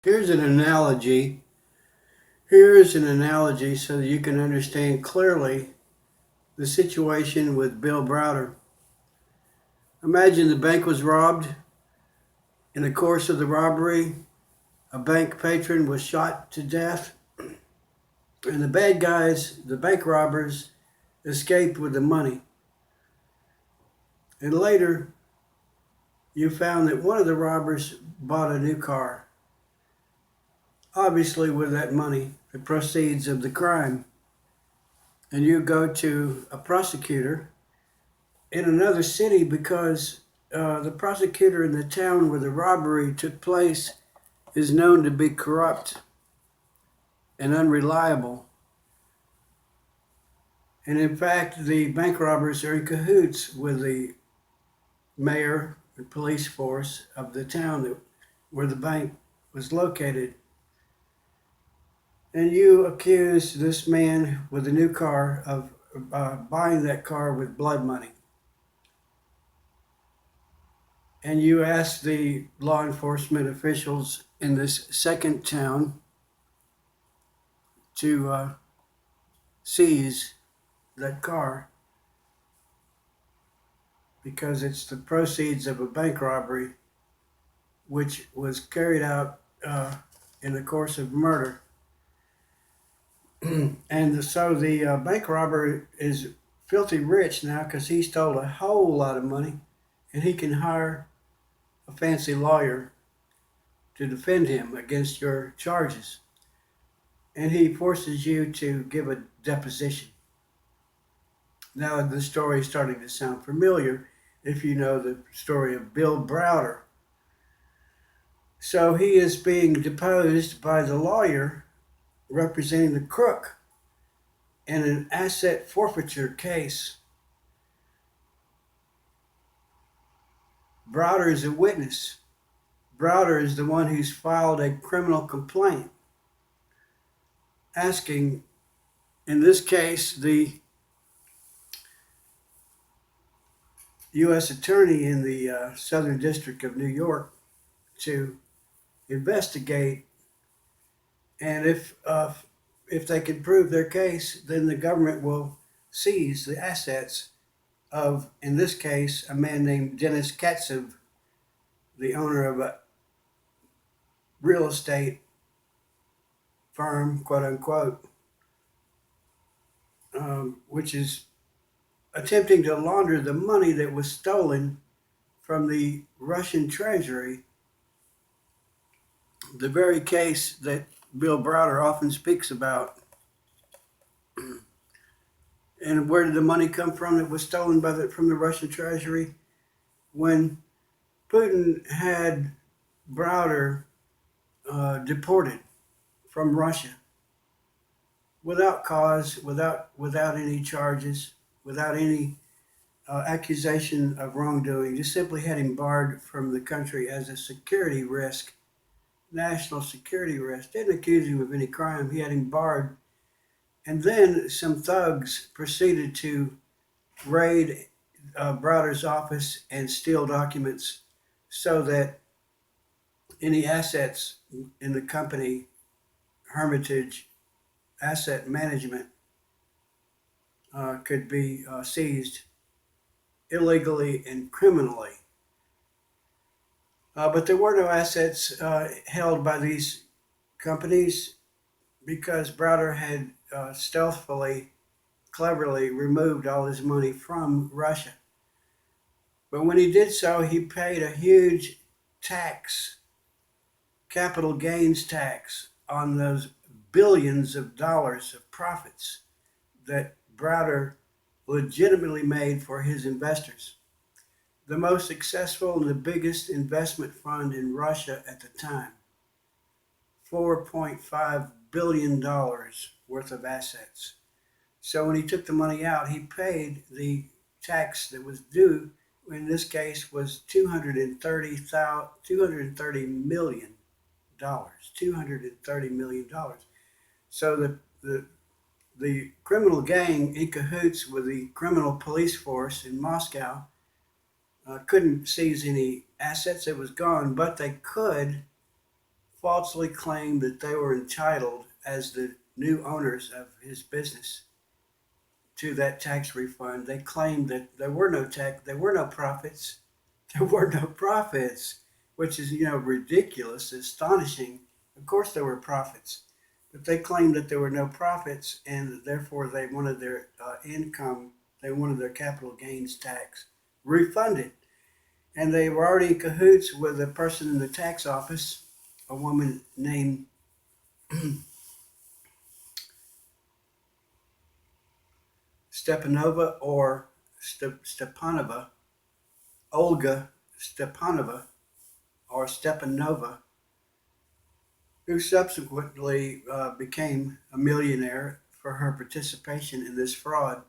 Here's an analogy. Here's an analogy so that you can understand clearly the situation with Bill Browder. Imagine the bank was robbed. In the course of the robbery, a bank patron was shot to death, and the bad guys, the bank robbers, escaped with the money. And later, you found that one of the robbers bought a new car, obviously with that money, the proceeds of the crime. And you go to a prosecutor in another city because the prosecutor in the town where the robbery took place is known to be corrupt and unreliable. And in fact, the bank robbers are in cahoots with the mayor and police force of the town where the bank was located. And you accuse this man with a new car of buying that car with blood money. And you ask the law enforcement officials in this second town to seize that car because it's the proceeds of a bank robbery which was carried out in the course of murder. And so the bank robber is filthy rich now because he stole a whole lot of money and he can hire a fancy lawyer to defend him against your charges. And he forces you to give a deposition. Now the story is starting to sound familiar if you know the story of Bill Browder. So he is being deposed by the lawyer representing the crook in an asset forfeiture case. Browder is a witness. Browder is the one who's filed a criminal complaint asking, in this case, the U.S. Attorney in the Southern District of New York to investigate, and if they can prove their case, then the government will seize the assets of, in this case, a man named Dennis Katsev, the owner of a real estate firm, quote unquote, which is attempting to launder the money that was stolen from the Russian treasury, the very case that Bill Browder often speaks about. And where did the money come from that was stolen from the Russian treasury? When Putin had Browder deported from Russia without cause, without any charges, without any accusation of wrongdoing, just simply had him barred from the country as a security risk, national security risk. Didn't accuse him of any crime. He had him barred. And then some thugs proceeded to raid Browder's office and steal documents so that any assets in the company, Hermitage Asset Management, could be seized illegally and criminally. But there were no assets held by these companies because Browder had stealthily, cleverly removed all his money from Russia. But when he did so, he paid a huge tax, capital gains tax, on those billions of dollars of profits that Browder legitimately made for his investors. The most successful and the biggest investment fund in Russia at the time, $4.5 billion worth of assets. So when he took the money out, he paid the tax that was due. In this case, was $230 million. So the criminal gang in cahoots with the criminal police force in Moscow couldn't seize any assets. It was gone, but they could falsely claimed that they were entitled as the new owners of his business to that tax refund. They claimed that there were no profits, there were no profits, which is ridiculous, astonishing. Of course, there were profits, but they claimed that there were no profits, and therefore they wanted their income, they wanted their capital gains tax refunded, and they were already in cahoots with a person in the tax office, a woman named Stepanova or Stepanova, Olga Stepanova or Stepanova, who subsequently became a millionaire for her participation in this fraud.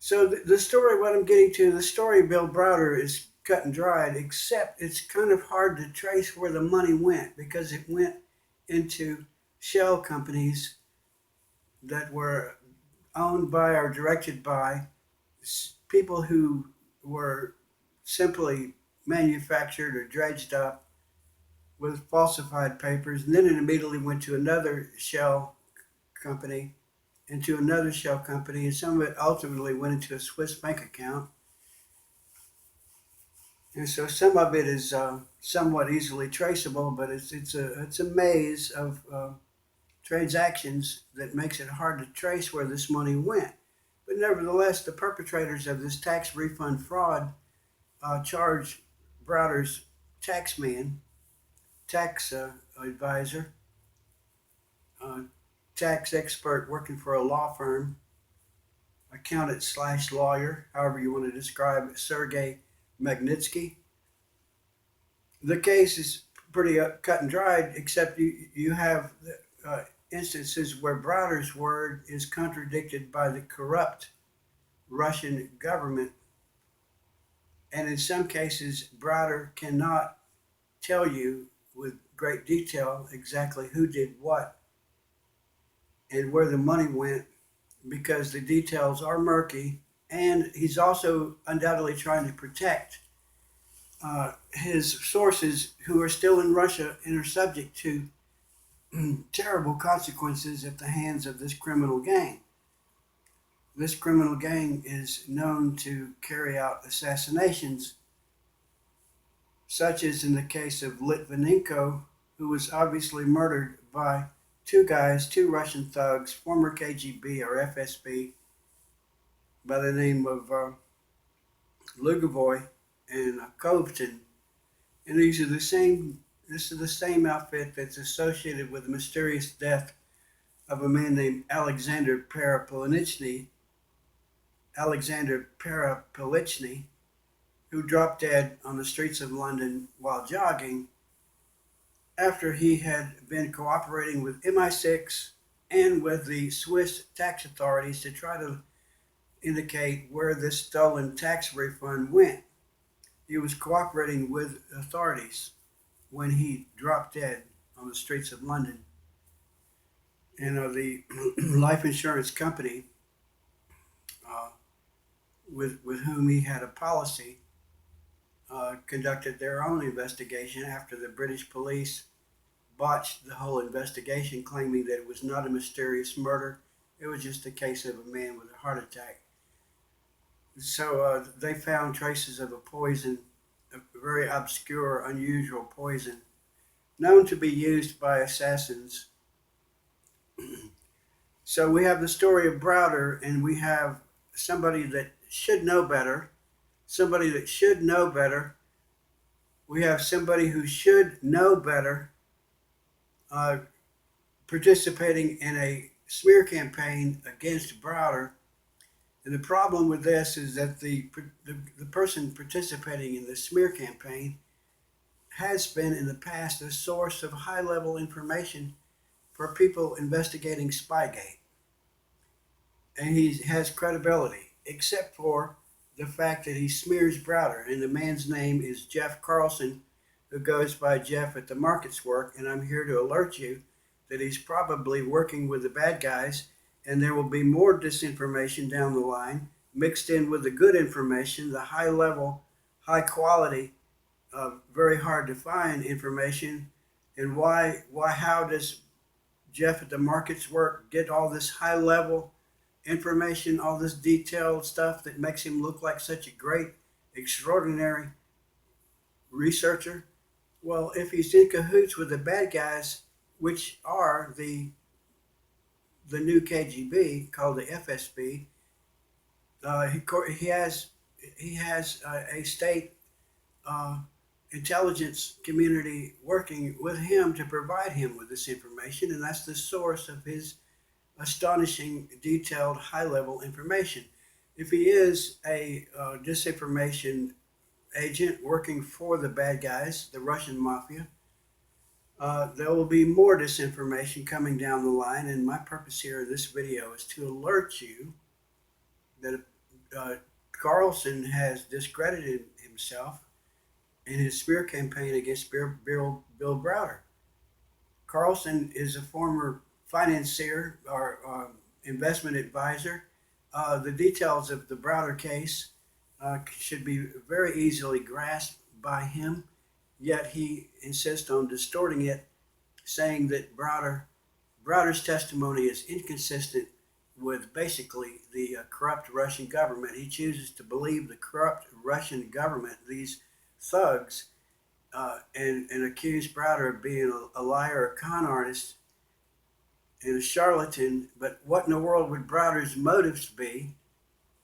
So the story, what I'm getting to, the story of Bill Browder is cut and dried, except it's kind of hard to trace where the money went because it went into shell companies that were owned by or directed by people who were simply manufactured or dredged up with falsified papers, and then it immediately went to another shell company, into another shell company, and some of it ultimately went into a Swiss bank account. And so some of it is somewhat easily traceable, but it's a maze of transactions that makes it hard to trace where this money went. But nevertheless, the perpetrators of this tax refund fraud charged Browder's tax man, tax advisor, uh, tax expert working for a law firm, accountant slash lawyer, however you want to describe it, Sergei Magnitsky. The case is pretty cut and dried, except you have instances where Browder's word is contradicted by the corrupt Russian government, and in some cases, Browder cannot tell you with great detail exactly who did what and where the money went because the details are murky, and he's also undoubtedly trying to protect his sources who are still in Russia and are subject to terrible consequences at the hands of this criminal gang. This criminal gang is known to carry out assassinations, such as in the case of Litvinenko, who was obviously murdered by two guys, two Russian thugs, former KGB or FSB, by the name of Lugovoy and Kovton. And these are the same. This is the same outfit that's associated with the mysterious death of a man named Alexander Parapolichny, who dropped dead on the streets of London while jogging after he had been cooperating with MI6 and with the Swiss tax authorities to try to indicate where this stolen tax refund went. He was cooperating with authorities when he dropped dead on the streets of London. And the life insurance company uh, with whom he had a policy conducted their own investigation after the British police botched the whole investigation, claiming that it was not a mysterious murder. It was just a case of a man with a heart attack. So they found traces of a poison, a very obscure, unusual poison, known to be used by assassins. So we have the story of Browder, and we have somebody that should know better, somebody that should know better. We have somebody who should know better uh, participating in a smear campaign against Browder. And the problem with this is that the person participating in the smear campaign has been in the past a source of high level information for people investigating Spygate. And he has credibility, except for the fact that he smears Browder. And the man's name is Jeff Carlson, who goes by Jeff at the Markets Work. And I'm here to alert you that he's probably working with the bad guys, and there will be more disinformation down the line, mixed in with the good information, the high level, high quality, very hard to find information And how does Jeff at the markets work get all this high level information, all this detailed stuff that makes him look like such a great, extraordinary researcher? Well, if he's in cahoots with the bad guys, which are the new KGB called the FSB, he has a state uh, intelligence community working with him to provide him with this information, and that's the source of his astonishing, detailed, high level information. If he is a disinformation agent working for the bad guys, the Russian mafia, there will be more disinformation coming down the line. And my purpose here in this video is to alert you that uh, Carlson has discredited himself in his smear campaign against Bill Browder. Carlson is a former financier or investment advisor. The details of the Browder case should be very easily grasped by him, yet he insists on distorting it, saying that Browder's testimony is inconsistent with basically the corrupt Russian government. He chooses to believe the corrupt Russian government, these thugs, and accuse Browder of being a liar, a con artist, and a charlatan. But what in the world would Browder's motives be